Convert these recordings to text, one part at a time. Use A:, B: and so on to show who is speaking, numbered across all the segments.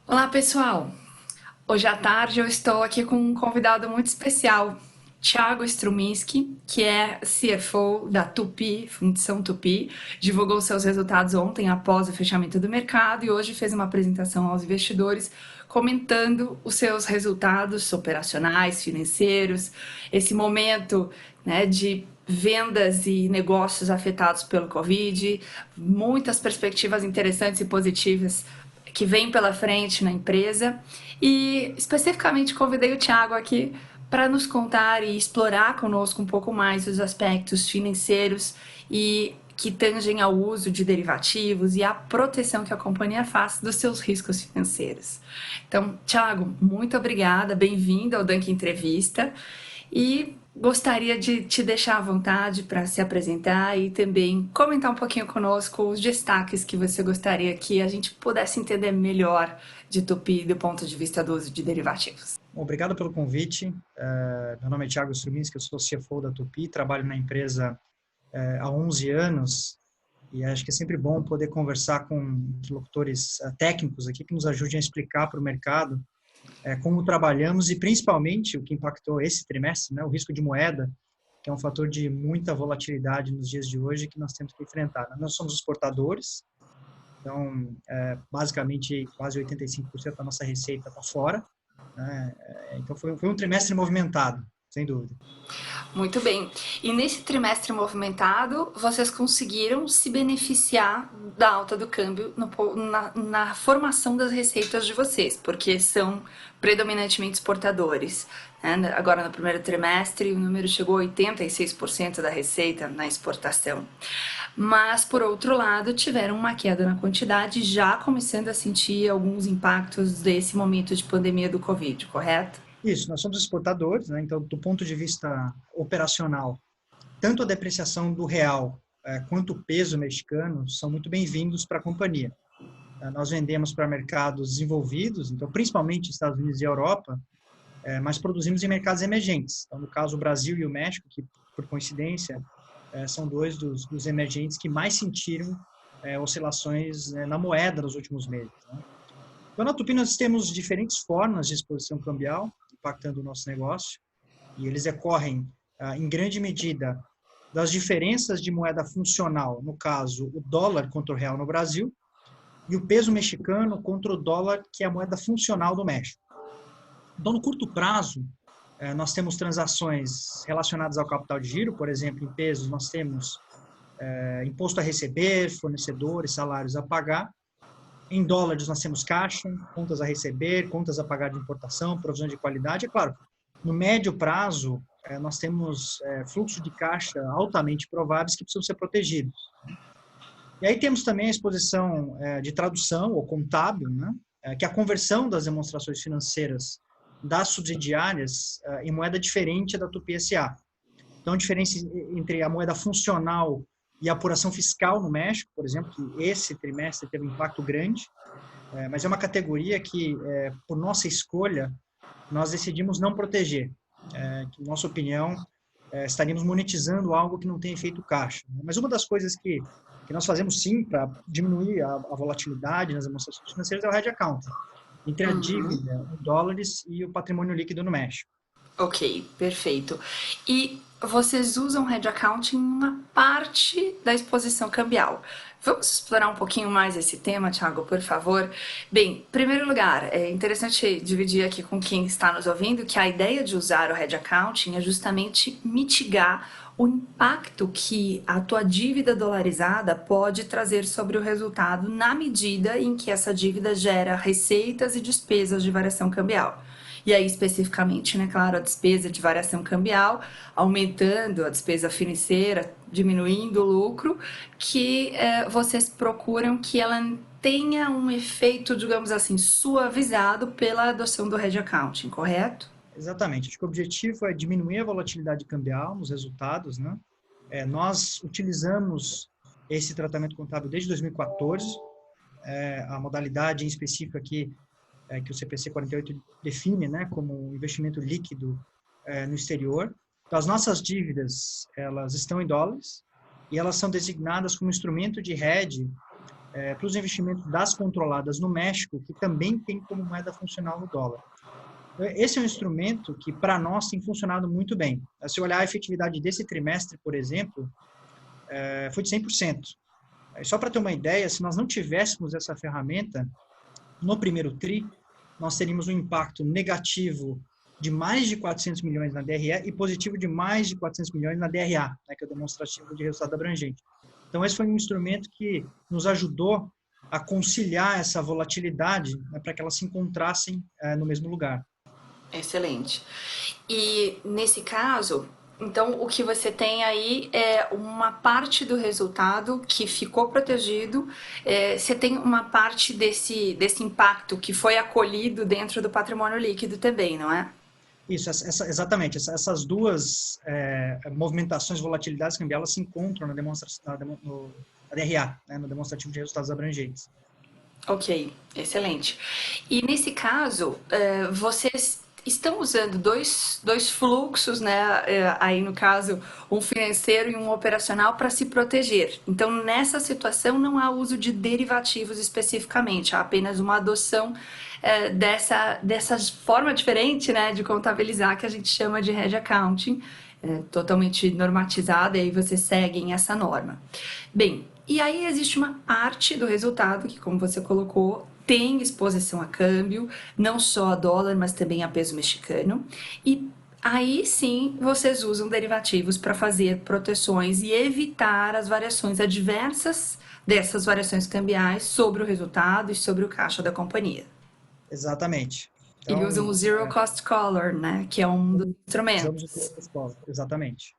A: Olá, pessoal! Hoje à tarde eu estou aqui com um convidado muito especial, Thiago Struminski, que é CFO da Tupi, Fundição Tupi. Divulgou seus resultados ontem após o fechamento do mercado e hoje fez uma apresentação aos investidores comentando os seus resultados operacionais, financeiros, esse momento, né, de vendas e negócios afetados pelo Covid, muitas perspectivas interessantes e positivas que vem pela frente na empresa. E especificamente convidei o Thiago aqui para nos contar e explorar conosco um pouco mais os aspectos financeiros e que tangem ao uso de derivativos e à proteção que a companhia faz dos seus riscos financeiros. Então, Thiago, muito obrigada, bem-vindo ao Dunk Entrevista e gostaria de te deixar à vontade para se apresentar e também comentar um pouquinho conosco os destaques que você gostaria que a gente pudesse entender melhor de Tupi do ponto de vista do uso de derivativos.
B: Bom, obrigado pelo convite. Meu nome é Thiago Struminski, eu sou CFO da Tupi, trabalho na empresa há 11 anos e acho que é sempre bom poder conversar com interlocutores técnicos aqui que nos ajudem a explicar para o mercado como trabalhamos e principalmente o que impactou esse trimestre, né, o risco de moeda, que é um fator de muita volatilidade nos dias de hoje que nós temos que enfrentar. Nós somos exportadores, então basicamente quase 85% da nossa receita está fora, né? Então foi um trimestre movimentado, sem dúvida.
A: Muito bem. E nesse trimestre movimentado, vocês conseguiram se beneficiar da alta do câmbio na formação das receitas de vocês, porque são predominantemente exportadores, né? Agora, no primeiro trimestre, o número chegou a 86% da receita na exportação. Mas, por outro lado, tiveram uma queda na quantidade, já começando a sentir alguns impactos desse momento de pandemia do Covid, correto?
B: Isso, nós somos exportadores, né? Então, do ponto de vista operacional, tanto a depreciação do real quanto o peso mexicano são muito bem-vindos para a companhia. Nós vendemos para mercados desenvolvidos, então principalmente Estados Unidos e Europa, mas produzimos em mercados emergentes. Então, no caso, o Brasil e o México, que por coincidência são dois dos emergentes que mais sentiram oscilações na moeda nos últimos meses, né? Então, na Tupi, nós temos diferentes formas de exposição cambial impactando o nosso negócio, e eles decorrem, em grande medida, das diferenças de moeda funcional, no caso, o dólar contra o real no Brasil, e o peso mexicano contra o dólar, que é a moeda funcional do México. Então, no curto prazo, nós temos transações relacionadas ao capital de giro, por exemplo, em pesos, nós temos imposto a receber, fornecedores, salários a pagar. Em dólares, nós temos caixa, contas a receber, contas a pagar de importação, provisão de qualidade. É claro, no médio prazo, nós temos fluxo de caixa altamente prováveis que precisam ser protegidos. E aí temos também a exposição de tradução ou contábil, né, que é a conversão das demonstrações financeiras das subsidiárias em moeda diferente da Tupi S.A. Então, a diferença entre a moeda funcional e a apuração fiscal no México, por exemplo, que esse trimestre teve um impacto grande, mas é uma categoria que, por nossa escolha, nós decidimos não proteger. Que, na nossa opinião, estaríamos monetizando algo que não tem efeito caixa. Mas uma das coisas que nós fazemos, sim, para diminuir a volatilidade nas demonstrações financeiras é o hedge accounting, entre a dívida em dólares e o patrimônio líquido no México.
A: Ok, perfeito. E vocês usam Hedge Accounting em uma parte da exposição cambial. Vamos explorar um pouquinho mais esse tema, Thiago, por favor? Bem, em primeiro lugar, é interessante dividir aqui com quem está nos ouvindo que a ideia de usar o Hedge Accounting é justamente mitigar o impacto que a tua dívida dolarizada pode trazer sobre o resultado na medida em que essa dívida gera receitas e despesas de variação cambial. E aí, especificamente, né, claro, a despesa de variação cambial, aumentando a despesa financeira, diminuindo o lucro, que vocês procuram que ela tenha um efeito, digamos assim, suavizado pela adoção do hedge accounting, correto?
B: Exatamente. Acho que o objetivo é diminuir a volatilidade cambial nos resultados, né? Nós utilizamos esse tratamento contábil desde 2014. A modalidade em específico aqui, que o CPC 48 define, né, como um investimento líquido no exterior. Então, as nossas dívidas, elas estão em dólares e elas são designadas como instrumento de hedge para os investimentos das controladas no México, que também tem como moeda funcional o dólar. Esse é um instrumento que, para nós, tem funcionado muito bem. Se olhar a efetividade desse trimestre, por exemplo, foi de 100%. Só para ter uma ideia, se nós não tivéssemos essa ferramenta, no primeiro TRI, nós teríamos um impacto negativo de mais de 400 milhões na DRE e positivo de mais de 400 milhões na DRA, né, que é o demonstrativo de resultado abrangente. Então, esse foi um instrumento que nos ajudou a conciliar essa volatilidade, né, para que elas se encontrassem no mesmo lugar.
A: Excelente. E nesse caso, então o que você tem aí é uma parte do resultado que ficou protegido, você tem uma parte desse impacto que foi acolhido dentro do patrimônio líquido também, não é?
B: Isso, exatamente. Essas duas movimentações, volatilidades cambiais, elas se encontram na DRA, né, no demonstrativo de resultados abrangentes.
A: Ok, excelente. E nesse caso, vocês estão usando dois fluxos, né? Aí no caso, um financeiro e um operacional para se proteger. Então, nessa situação, não há uso de derivativos especificamente, há apenas uma adoção dessa forma diferente, né, de contabilizar que a gente chama de hedge accounting, totalmente normatizada, e aí vocês seguem essa norma. Bem, e aí existe uma parte do resultado que, como você colocou, tem exposição a câmbio, não só a dólar, mas também a peso mexicano. E aí sim vocês usam derivativos para fazer proteções e evitar as variações adversas dessas variações cambiais sobre o resultado e sobre o caixa da companhia.
B: Exatamente.
A: Eles usam o
B: Então,
A: Zero Cost Collar, né, que é um dos
B: usamos o
A: instrumentos.
B: preço escola, exatamente.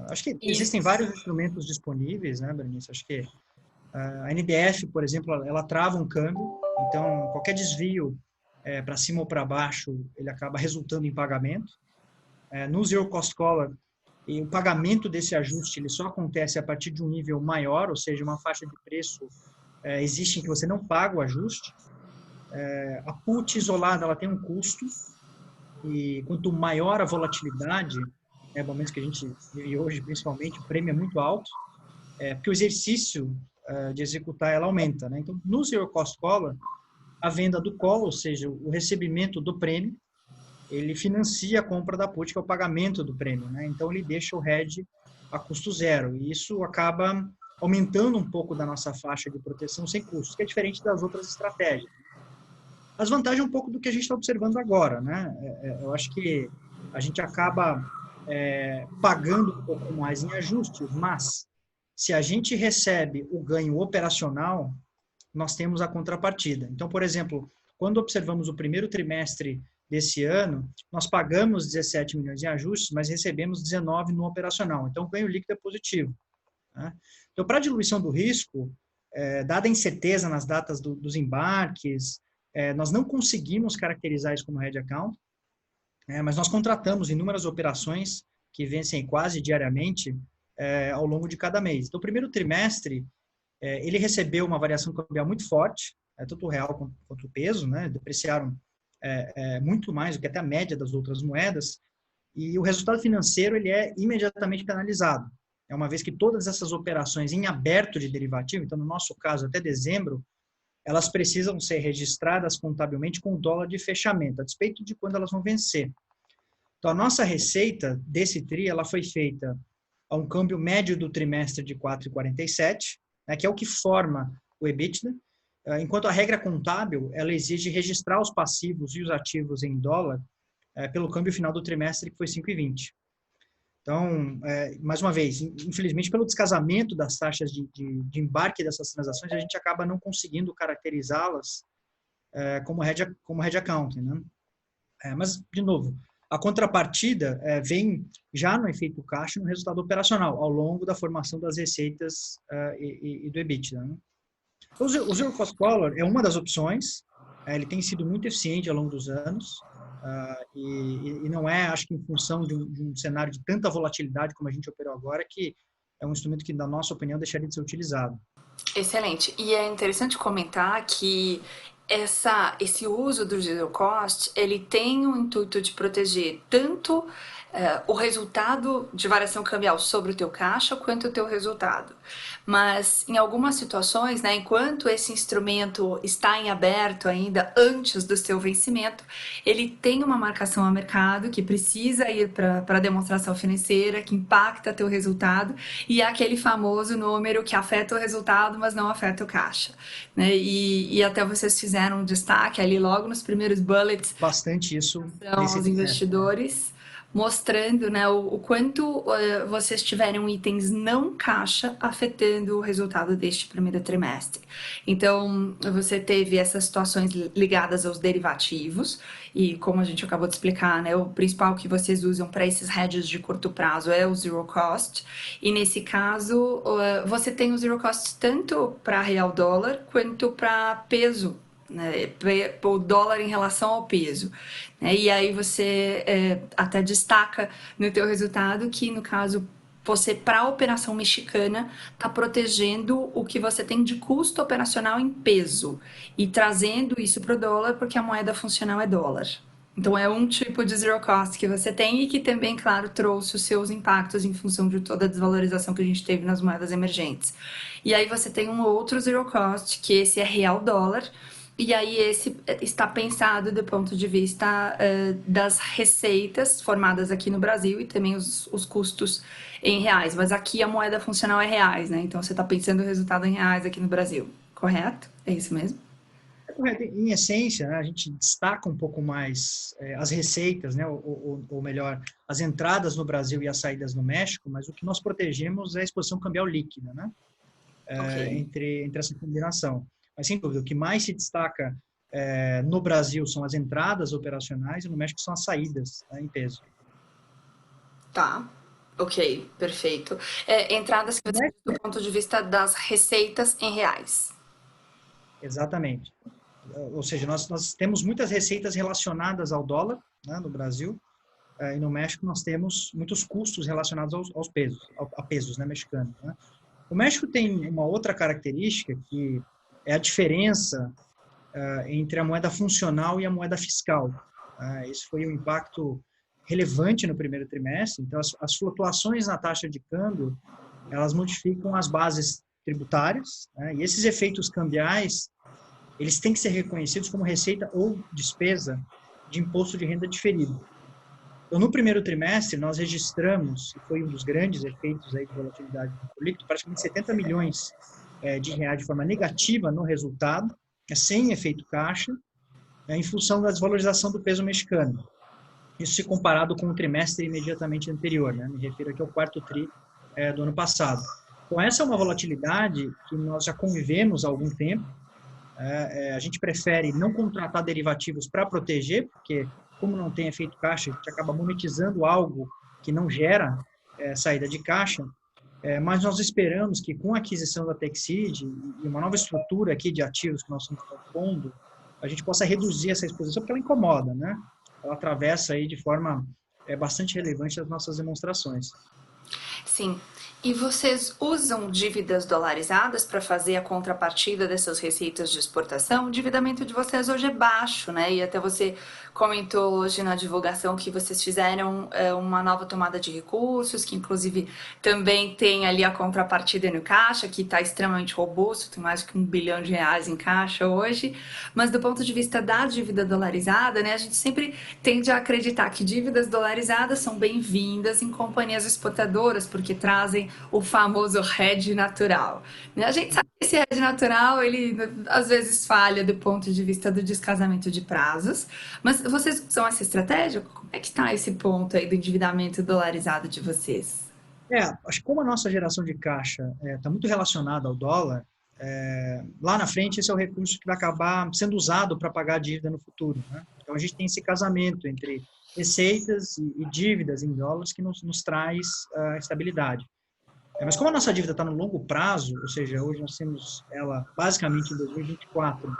B: Acho que
A: E
B: existem vários instrumentos disponíveis, né, Berenice? Acho que a NDF, por exemplo, ela trava um câmbio, então qualquer desvio para cima ou para baixo, ele acaba resultando em pagamento. No Zero Cost Collar, e o pagamento desse ajuste ele só acontece a partir de um nível maior, ou seja, uma faixa de preço existe em que você não paga o ajuste. A put isolada ela tem um custo, e quanto maior a volatilidade, momentos que a gente vive hoje, principalmente, o prêmio é muito alto, porque o exercício de executar ela aumenta, né? Então, no Zero Cost Collar, a venda do call, ou seja, o recebimento do prêmio, ele financia a compra da put, que é o pagamento do prêmio, né? Então, ele deixa o hedge a custo zero, e isso acaba aumentando um pouco da nossa faixa de proteção sem custos, que é diferente das outras estratégias. As vantagens um pouco do que a gente está observando agora, né? Eu acho que a gente acaba pagando um pouco mais em ajustes, mas se a gente recebe o ganho operacional, nós temos a contrapartida. Então, por exemplo, quando observamos o primeiro trimestre desse ano, nós pagamos 17 milhões em ajustes, mas recebemos 19 no operacional. Então, o ganho líquido é positivo, né? Então, para a diluição do risco, dada a incerteza nas datas dos embarques, nós não conseguimos caracterizar isso como hedge account, mas nós contratamos inúmeras operações que vencem quase diariamente ao longo de cada mês. Então, o primeiro trimestre, ele recebeu uma variação cambial muito forte, tanto o real quanto o peso, né, depreciaram muito mais do que até a média das outras moedas, e o resultado financeiro ele é imediatamente penalizado. Uma vez que todas essas operações em aberto de derivativo, então no nosso caso até dezembro, elas precisam ser registradas contabilmente com o dólar de fechamento, a despeito de quando elas vão vencer. Então, a nossa receita desse TRI, ela foi feita a um câmbio médio do trimestre de 4,47, né, que é o que forma o EBITDA, enquanto a regra contábil, ela exige registrar os passivos e os ativos em dólar pelo câmbio final do trimestre, que foi 5,20. Então, mais uma vez, infelizmente, pelo descasamento das taxas de embarque dessas transações, a gente acaba não conseguindo caracterizá-las como hedge accounting, né? Mas, de novo, a contrapartida vem já no efeito caixa no resultado operacional, ao longo da formação das receitas e do EBITDA, né? Então, o Zero Cost Collar é uma das opções, ele tem sido muito eficiente ao longo dos anos, e não acho que em função de um cenário de tanta volatilidade como a gente operou agora, que é um instrumento que, na nossa opinião, deixaria de ser utilizado.
A: excelente. E é interessante comentar que esse uso do zero cost, ele tem o intuito de proteger tanto o resultado de variação cambial sobre o teu caixa quanto o teu resultado. Mas em algumas situações, né, enquanto esse instrumento está em aberto ainda antes do seu vencimento, ele tem uma marcação a mercado que precisa ir para a demonstração financeira, que impacta teu resultado, e é aquele famoso número que afeta o resultado, mas não afeta o caixa. Né? E até vocês fizeram um destaque ali logo nos primeiros bullets
B: Bastante isso nesse
A: aos
B: trimestre, né?
A: investidores, mostrando, né, o quanto vocês tiveram itens não caixa afetando o resultado deste primeiro trimestre. Então, você teve essas situações ligadas aos derivativos, e como a gente acabou de explicar, né, o principal que vocês usam para esses hedges de curto prazo é o zero cost, e nesse caso, você tem o zero cost tanto para real dólar quanto para peso, né, o dólar em relação ao peso, né? E aí você até destaca no teu resultado que, no caso, você, para a operação mexicana, está protegendo o que você tem de custo operacional em peso e trazendo isso para o dólar porque a moeda funcional é dólar. Então é um tipo de zero cost que você tem e que também, claro, trouxe os seus impactos em função de toda a desvalorização que a gente teve nas moedas emergentes. E aí você tem um outro zero cost, que esse é real dólar, e aí esse está pensado do ponto de vista das receitas formadas aqui no Brasil e também os custos em reais. Mas aqui a moeda funcional é reais, né? Então você está pensando o resultado em reais aqui no Brasil, correto? É isso mesmo?
B: É correto. Em essência, né, a gente destaca um pouco mais as receitas, né, ou melhor, as entradas no Brasil e as saídas no México, mas o que nós protegemos é a exposição cambial líquida, né,
A: Ok.
B: entre essa combinação. Mas, sem dúvida, o que mais se destaca no Brasil são as entradas operacionais e no México são as saídas, né, em peso.
A: Tá. Ok, perfeito. Entradas que você diz do ponto de vista das receitas em reais.
B: Exatamente. Ou seja, nós temos muitas receitas relacionadas ao dólar, né, no Brasil, e no México nós temos muitos custos relacionados aos pesos, a pesos, né, mexicanos. Né? O México tem uma outra característica que é a diferença entre a moeda funcional e a moeda fiscal. Esse foi um impacto relevante no primeiro trimestre. Então, as flutuações na taxa de câmbio, elas modificam as bases tributárias, né? E esses efeitos cambiais, eles têm que ser reconhecidos como receita ou despesa de imposto de renda diferido. Então, no primeiro trimestre, nós registramos, e foi um dos grandes efeitos aí de volatilidade do líquido, praticamente 70 milhões de reais de forma negativa no resultado, sem efeito caixa, em função da desvalorização do peso mexicano. Isso se comparado com o trimestre imediatamente anterior, né? Me refiro aqui ao quarto tri do ano passado. Então, essa é uma volatilidade que nós já convivemos há algum tempo. A gente prefere não contratar derivativos para proteger, porque como não tem efeito caixa, a gente acaba monetizando algo que não gera saída de caixa, mas nós esperamos que com a aquisição da Texid e uma nova estrutura aqui de ativos que nós estamos propondo, a gente possa reduzir essa exposição, porque ela incomoda, né? Ela atravessa aí de forma bastante relevante as nossas demonstrações.
A: Sim. E vocês usam dívidas dolarizadas para fazer a contrapartida dessas receitas de exportação? O endividamento de vocês hoje é baixo, né? E até você comentou hoje na divulgação que vocês fizeram uma nova tomada de recursos, que inclusive também tem ali a contrapartida no caixa, que está extremamente robusto, tem mais que 1 bilhão de reais em caixa hoje. Mas do ponto de vista da dívida dolarizada, né, a gente sempre tende a acreditar que dívidas dolarizadas são bem-vindas em companhias exportadoras, porque trazem o famoso hedge natural. Né? A gente sabe que esse hedge natural, ele às vezes falha do ponto de vista do descasamento de prazos, mas vocês usam essa estratégia? Como é que está esse ponto aí do endividamento dolarizado de vocês?
B: Acho que como a nossa geração de caixa está muito relacionada ao dólar, lá na frente esse é o recurso que vai acabar sendo usado para pagar a dívida no futuro. Né? Então a gente tem esse casamento entre receitas e dívidas em dólares que nos traz estabilidade. Mas como a nossa dívida está no longo prazo, ou seja, hoje nós temos ela basicamente em 2024,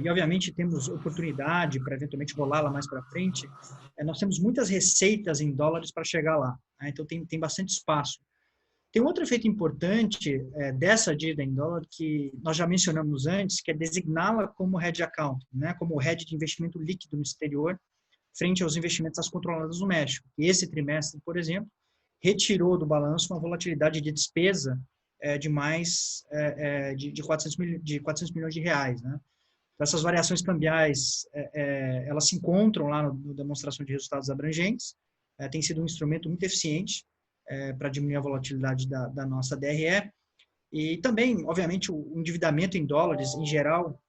B: e obviamente temos oportunidade para eventualmente rolá-la mais para frente, nós temos muitas receitas em dólares para chegar lá. Né? Então tem bastante espaço. Tem um outro efeito importante dessa dívida em dólar que nós já mencionamos antes, que é designá-la como hedge account, né? Como hedge de investimento líquido no exterior, frente aos investimentos das controladas no México. E esse trimestre, por exemplo, retirou do balanço uma volatilidade de despesa de mais de 400 milhões de reais, né? Então, essas variações cambiais, elas se encontram lá no demonstração de resultados abrangentes, tem sido um instrumento muito eficiente para diminuir a volatilidade da nossa DRE, e também, obviamente, o endividamento em dólares, em geral,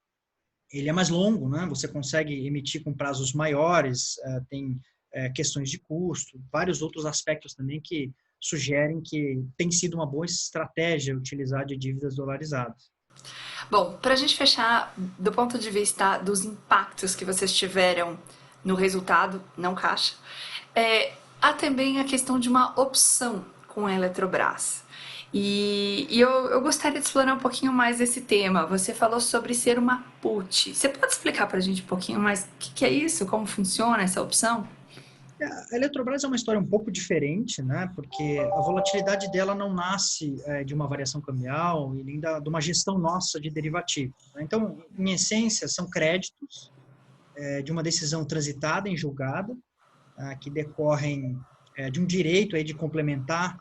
B: ele é mais longo, né? Você consegue emitir com prazos maiores, tem questões de custo, vários outros aspectos também que sugerem que tem sido uma boa estratégia utilizar de dívidas dolarizadas.
A: Bom, para a gente fechar, do ponto de vista dos impactos que vocês tiveram no resultado, não caixa, há também a questão de uma opção com a Eletrobras. E eu gostaria de explorar um pouquinho mais esse tema. Você falou sobre ser uma put. Você pode explicar para a gente um pouquinho mais o que é isso, como funciona essa opção?
B: A Eletrobras é uma história um pouco diferente, né? Porque a volatilidade dela não nasce de uma variação cambial e nem de uma gestão nossa de derivativos, né? Então, em essência, são créditos de uma decisão transitada em julgado, que decorrem de um direito aí de complementar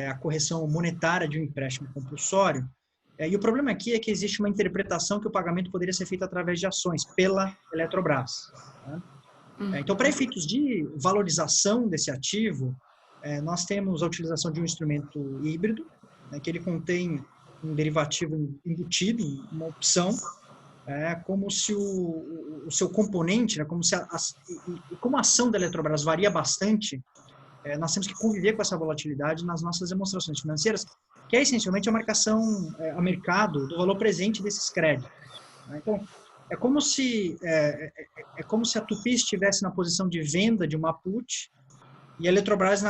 B: a correção monetária de um empréstimo compulsório. E o problema aqui é que existe uma interpretação que o pagamento poderia ser feito através de ações pela Eletrobras, né? Então, para efeitos de valorização desse ativo, nós temos a utilização de um instrumento híbrido, né, que ele contém um derivativo embutido, uma opção, como se o seu componente, né, como a ação da Eletrobras varia bastante, nós temos que conviver com essa volatilidade nas nossas demonstrações financeiras, que é essencialmente a marcação a mercado do valor presente desses créditos, né? Então, é como se a Tupi estivesse na posição de venda de uma put e a Eletrobras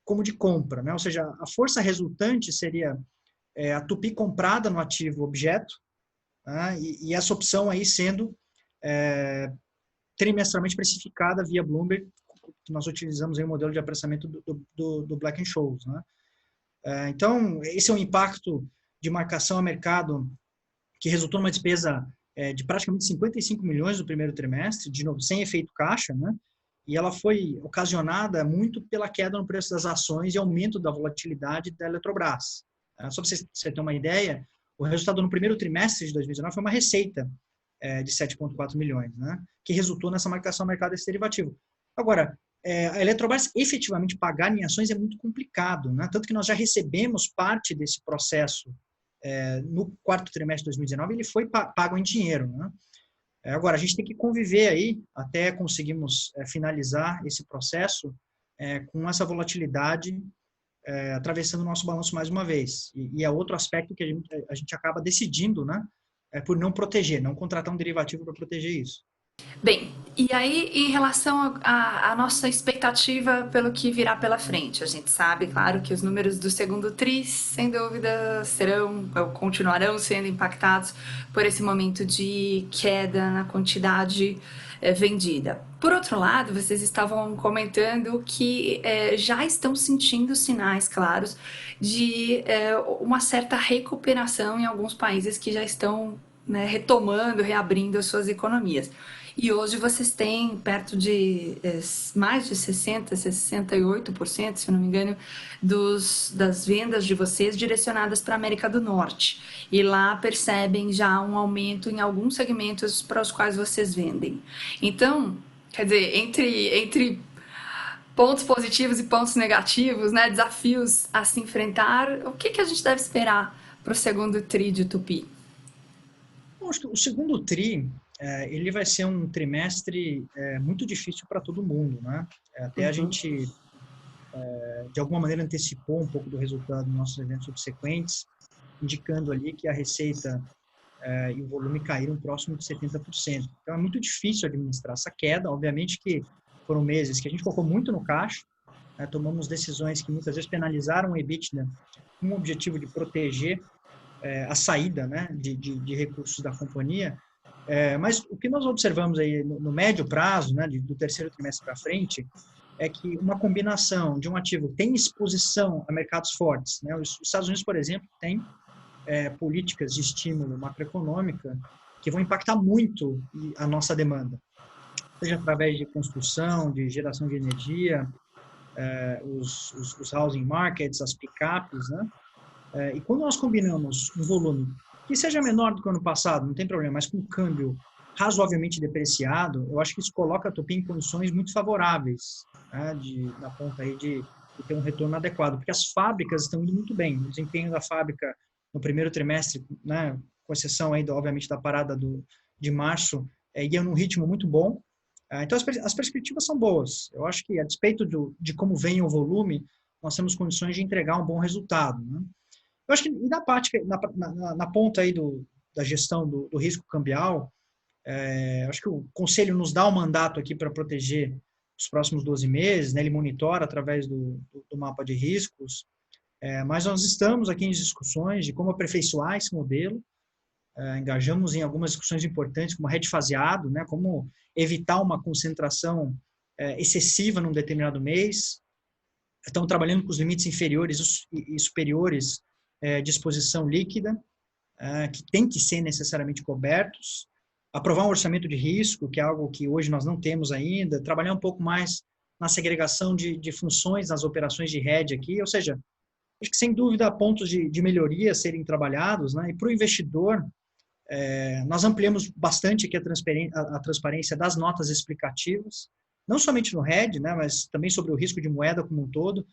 B: como de compra, né? Ou seja, a força resultante seria a Tupi comprada no ativo objeto, né? E essa opção aí sendo trimestralmente precificada via Bloomberg, que nós utilizamos aí o modelo de apressamento do Black-Scholes, né? Então, esse é um impacto de marcação a mercado que resultou numa despesa de praticamente 55 milhões no primeiro trimestre, de novo, sem efeito caixa, né? E ela foi ocasionada muito pela queda no preço das ações e aumento da volatilidade da Eletrobras. Só para você ter uma ideia, o resultado no primeiro trimestre de 2019 foi uma receita de 7,4 milhões, né? Que resultou nessa marcação ao mercado desse derivativo. Agora, a Eletrobras efetivamente pagar em ações é muito complicado, né? Tanto que nós já recebemos parte desse processo no quarto trimestre de 2019, ele foi pago em dinheiro, né? Agora, a gente tem que conviver aí até conseguirmos finalizar esse processo com essa volatilidade atravessando o nosso balanço mais uma vez. E é outro aspecto que a gente acaba decidindo, né? Por não proteger, não contratar um derivativo para proteger isso.
A: Bem, e aí em relação à nossa expectativa pelo que virá pela frente, a gente sabe, claro, que os números do segundo tri, sem dúvida, serão ou continuarão sendo impactados por esse momento de queda na quantidade vendida. Por outro lado, vocês estavam comentando que já estão sentindo sinais claros de uma certa recuperação em alguns países que já estão, né, retomando, reabrindo as suas economias. E hoje vocês têm perto de mais de 68%, se eu não me engano, das vendas de vocês direcionadas para a América do Norte. E lá percebem já um aumento em alguns segmentos para os quais vocês vendem. Então, quer dizer, entre pontos positivos e pontos negativos, né, desafios a se enfrentar, o que a gente deve esperar para o segundo tri de Tupi?
B: Bom, acho que o segundo tri ele vai ser um trimestre muito difícil para todo mundo, né? Até a gente, de alguma maneira, antecipou um pouco do resultado dos nossos eventos subsequentes, indicando ali que a receita e o volume caíram próximo de 70%. Então, é muito difícil administrar essa queda. Obviamente que foram meses que a gente colocou muito no caixa, tomamos decisões que muitas vezes penalizaram o EBITDA com o objetivo de proteger a saída, né, de recursos da companhia. Mas o que nós observamos aí no médio prazo, né, do terceiro trimestre para frente, é que uma combinação de um ativo que tem exposição a mercados fortes, né? Os Estados Unidos, por exemplo, tem políticas de estímulo macroeconômica que vão impactar muito a nossa demanda. seja através de construção, de geração de energia, os housing markets, as picapes, né? E quando nós combinamos um volume que seja menor do que o ano passado, não tem problema, mas com um câmbio razoavelmente depreciado, eu acho que isso coloca a Tupy em condições muito favoráveis, né, na ponta aí de ter um retorno adequado, porque as fábricas estão indo muito bem. O desempenho da fábrica no primeiro trimestre, né, com exceção aí, obviamente, da parada de março, ia num ritmo muito bom. Então, as perspectivas são boas. Eu acho que, a despeito de como vem o volume, nós temos condições de entregar um bom resultado, né? Eu acho que e na ponta aí da gestão do risco cambial, acho que o Conselho nos dá um mandato aqui para proteger os próximos 12 meses, né? Ele monitora através do mapa de riscos, mas nós estamos aqui em discussões de como aperfeiçoar esse modelo, engajamos em algumas discussões importantes, como hedge faseado, né? Como evitar uma concentração excessiva num determinado mês. Estamos trabalhando com os limites inferiores e superiores de exposição líquida, que tem que ser necessariamente cobertos, aprovar um orçamento de risco, que é algo que hoje nós não temos ainda, trabalhar um pouco mais na segregação de funções nas operações de hedge aqui, ou seja, acho que sem dúvida há pontos de melhoria a serem trabalhados, né? E para o investidor, nós ampliamos bastante aqui a transparência das notas explicativas, não somente no hedge, né, mas também sobre o risco de moeda como um todo,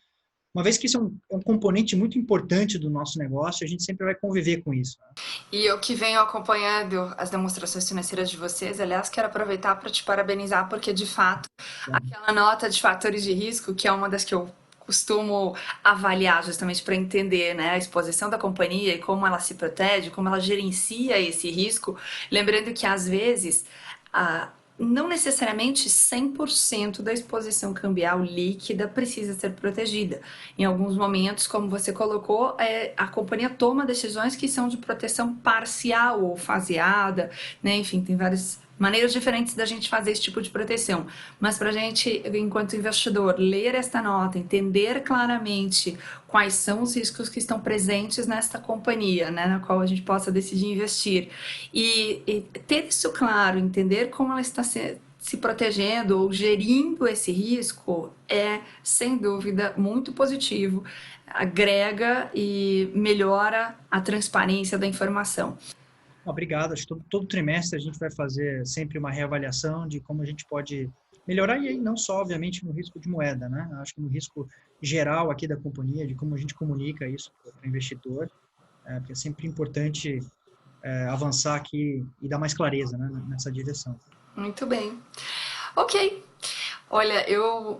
B: uma vez que isso é um componente muito importante do nosso negócio, a gente sempre vai conviver com isso. Né?
A: E eu que venho acompanhando as demonstrações financeiras de vocês, aliás, quero aproveitar para te parabenizar, porque de fato, aquela nota de fatores de risco, que é uma das que eu costumo avaliar justamente para entender, né, a exposição da companhia e como ela se protege, como ela gerencia esse risco, lembrando que às vezes não necessariamente 100% da exposição cambial líquida precisa ser protegida. Em alguns momentos, como você colocou, a companhia toma decisões que são de proteção parcial ou faseada, né? Enfim, tem várias maneiras diferentes da gente fazer esse tipo de proteção. Mas para a gente, enquanto investidor, ler esta nota, entender claramente quais são os riscos que estão presentes nesta companhia, né, na qual a gente possa decidir investir, e ter isso claro, entender como ela está se protegendo ou gerindo esse risco é, sem dúvida, muito positivo, agrega e melhora a transparência da informação.
B: Obrigado. Acho que todo trimestre a gente vai fazer sempre uma reavaliação de como a gente pode melhorar, e aí não só, obviamente, no risco de moeda, né? Acho que no risco geral aqui da companhia, de como a gente comunica isso para o investidor, porque é sempre importante avançar aqui e dar mais clareza, né, nessa direção.
A: Muito bem. Ok. Olha, eu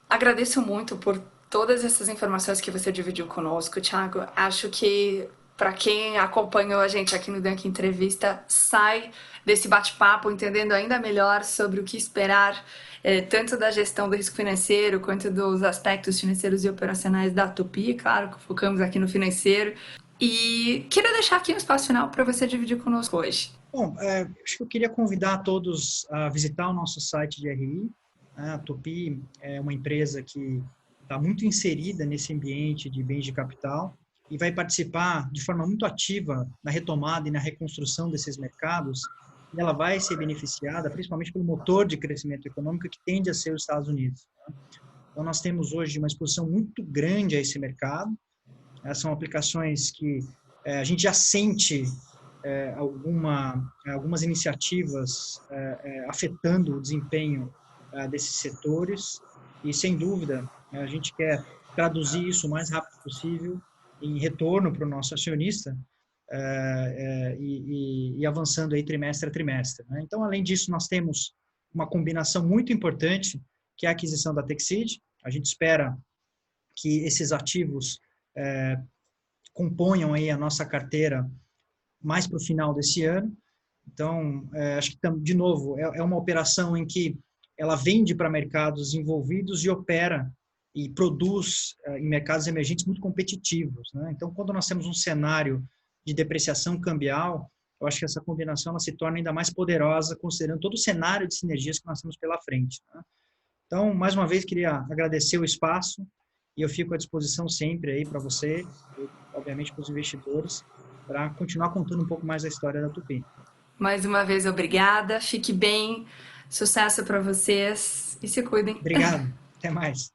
A: agradeço muito por todas essas informações que você dividiu conosco, Thiago. Acho que para quem acompanhou a gente aqui no Dunk Entrevista, sai desse bate-papo entendendo ainda melhor sobre o que esperar, tanto da gestão do risco financeiro, quanto dos aspectos financeiros e operacionais da Tupy. Claro que focamos aqui no financeiro. E queria deixar aqui um espaço final para você dividir conosco hoje.
B: Bom, acho que eu queria convidar todos a visitar o nosso site de RI. A Tupy é uma empresa que está muito inserida nesse ambiente de bens de capital e vai participar de forma muito ativa na retomada e na reconstrução desses mercados, e ela vai ser beneficiada principalmente pelo motor de crescimento econômico que tende a ser os Estados Unidos. Então, nós temos hoje uma exposição muito grande a esse mercado. São aplicações que a gente já sente algumas iniciativas afetando o desempenho desses setores, e, sem dúvida, a gente quer traduzir isso o mais rápido possível em retorno para o nosso acionista e avançando aí trimestre a trimestre. Né? Então, além disso, nós temos uma combinação muito importante, que é a aquisição da Texid. A gente espera que esses ativos componham aí a nossa carteira mais para o final desse ano. Então, acho que, de novo, é uma operação em que ela vende para mercados envolvidos e opera e produz em mercados emergentes muito competitivos. Né? Então, quando nós temos um cenário de depreciação cambial, eu acho que essa combinação ela se torna ainda mais poderosa, considerando todo o cenário de sinergias que nós temos pela frente. Né? Então, mais uma vez, queria agradecer o espaço, e eu fico à disposição sempre aí para você, e, obviamente, para os investidores, para continuar contando um pouco mais a história da Tupy.
A: Mais uma vez, obrigada. Fique bem. Sucesso para vocês e se cuidem.
B: Obrigado. Até mais.